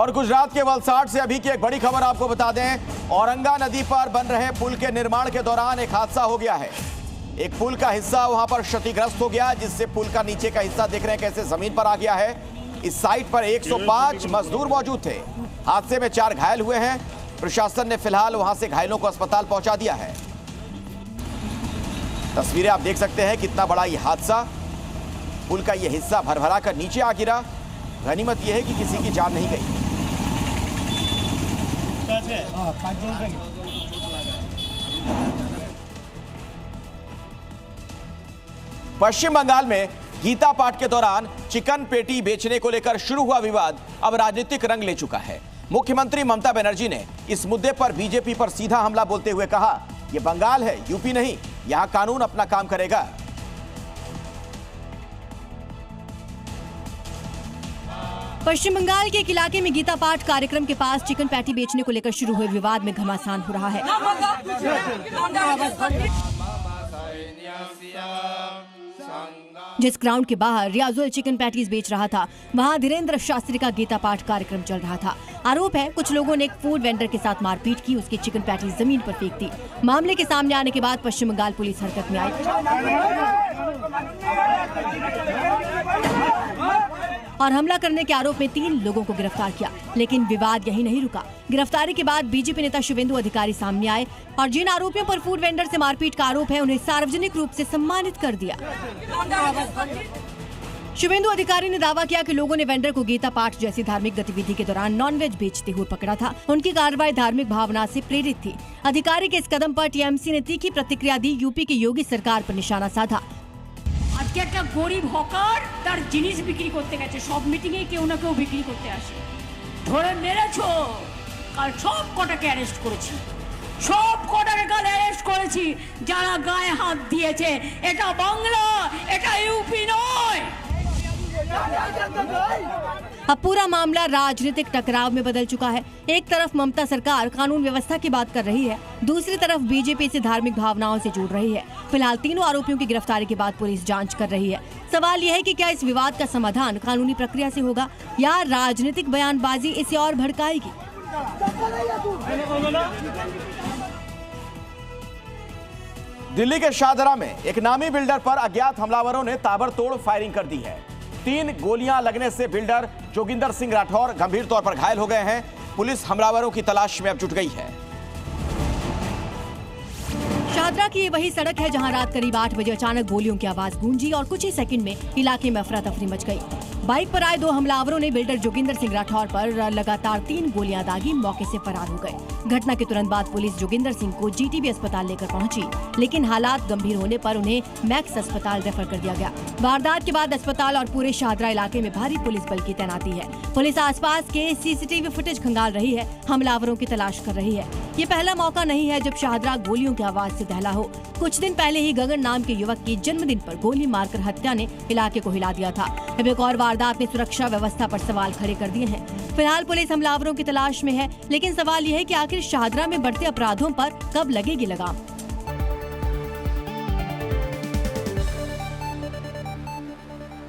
और गुजरात के वलसाड से अभी की एक बड़ी खबर आपको बता दें। औरंगा नदी पर बन रहे पुल के निर्माण के दौरान एक हादसा हो गया है। एक पुल का हिस्सा वहां पर क्षतिग्रस्त हो गया, जिससे पुल का नीचे का हिस्सा देख रहे हैं कैसे जमीन पर आ गया है। इस साइट पर 105 मजदूर मौजूद थे। हादसे में 4 घायल हुए हैं। प्रशासन ने फिलहाल वहां से घायलों को अस्पताल पहुंचा दिया है। तस्वीरें आप देख सकते हैं, कितना बड़ा यह हादसा। पुल का यह हिस्सा भरभरा कर नीचे आ गिरा। गनीमत यह है कि किसी की जान नहीं गई। पश्चिम बंगाल में गीता पाठ के दौरान चिकन पेटी बेचने को लेकर शुरू हुआ विवाद अब राजनीतिक रंग ले चुका है। मुख्यमंत्री ममता बनर्जी ने इस मुद्दे पर बीजेपी पर सीधा हमला बोलते हुए कहा, यह बंगाल है, यूपी नहीं, यहां कानून अपना काम करेगा। पश्चिम बंगाल के एक इलाके में गीता पाठ कार्यक्रम के पास चिकन पैटी बेचने को लेकर शुरू हुए विवाद में घमासान हो रहा है। जिस ग्राउंड के बाहर रियाजुल चिकन पैटीज बेच रहा था, वहां धीरेन्द्र शास्त्री का गीता पाठ कार्यक्रम चल रहा था। आरोप है कुछ लोगों ने एक फूड वेंडर के साथ मारपीट की, उसकी चिकन पैटीज जमीन पर फेंक दी। मामले के सामने आने के बाद पश्चिम बंगाल पुलिस हरकत में आई और हमला करने के आरोप में 3 लोगों को गिरफ्तार किया। लेकिन विवाद यही नहीं रुका। गिरफ्तारी के बाद बीजेपी नेता शुभेंदु अधिकारी सामने आए और जिन आरोपियों पर फूड वेंडर से मारपीट का आरोप है, उन्हें सार्वजनिक रूप से सम्मानित कर दिया। शुभेंदु अधिकारी ने दावा किया कि लोगों ने वेंडर को गीता पाठ जैसी धार्मिक गतिविधि के दौरान नॉनवेज बेचते हुए पकड़ा था। उनकी कार्रवाई धार्मिक भावना से प्रेरित थी। अधिकारी के इस कदम पर टीएमसी ने तीखी प्रतिक्रिया दी। यूपी की योगी सरकार पर निशाना साधा। আজকে একটা গরিব হকার তার জিনিস বিক্রি করতে গেছে, সব মিটিংয়ে কেউ না কেউ বিক্রি করতে আসে, ধরে মেরেছো। কাল সব কটাকে অ্যারেস্ট করেছি, সব কটাকে কাল অ্যারেস্ট করেছি যারা গায়ে হাত দিয়েছে। এটা বাংলা, এটা ইউপি নয়। अब पूरा मामला राजनीतिक टकराव में बदल चुका है। एक तरफ ममता सरकार कानून व्यवस्था की बात कर रही है, दूसरी तरफ बीजेपी से धार्मिक भावनाओं से जुड़ रही है। फिलहाल तीनों आरोपियों की गिरफ्तारी के बाद पुलिस जांच कर रही है। सवाल यह है कि क्या इस विवाद का समाधान कानूनी प्रक्रिया से होगा या राजनीतिक बयानबाजी इसे और भड़काएगी। दिल्ली के शाहदरा में एक नामी बिल्डर पर अज्ञात हमलावरों ने ताबड़तोड़ फायरिंग कर दी है। 3 गोलियां लगने से बिल्डर जोगिंदर सिंह राठौर गंभीर तौर पर घायल हो गए हैं। पुलिस हमलावरों की तलाश में अब जुट गई है। शाहदरा की ये वही सड़क है जहां रात करीब 8 बजे अचानक गोलियों की आवाज गूंजी और कुछ ही सेकंड में इलाके में अफरा तफरी मच गई। बाइक पर आए 2 हमलावरों ने बिल्डर जोगिंदर सिंह राठौर पर लगातार 3 गोलियां दागी, मौके से फरार हो गए। घटना के तुरंत बाद पुलिस जोगिंदर सिंह को जीटीबी अस्पताल लेकर पहुंची, लेकिन हालात गंभीर होने पर उन्हें मैक्स अस्पताल रेफर कर दिया गया। वारदात के बाद अस्पताल और पूरे शाहदरा इलाके में भारी पुलिस बल की तैनाती है। पुलिस आसपास के सीसीटीवी फुटेज खंगाल रही है, हमलावरों की तलाश कर रही है। ये पहला मौका नहीं है जब शाहदरा गोलियों की आवाज से दहला हो। कुछ दिन पहले ही गगन नाम के युवक की जन्मदिन पर गोली मारकर हत्या ने इलाके को हिला दिया था। अब एक और वारदात ने सुरक्षा व्यवस्था पर सवाल खड़े कर दिए हैं। फिलहाल पुलिस हमलावरों की तलाश में है, लेकिन सवाल यह है कि आखिर शाहदरा में बढ़ते अपराधों पर कब लगेगी लगाम।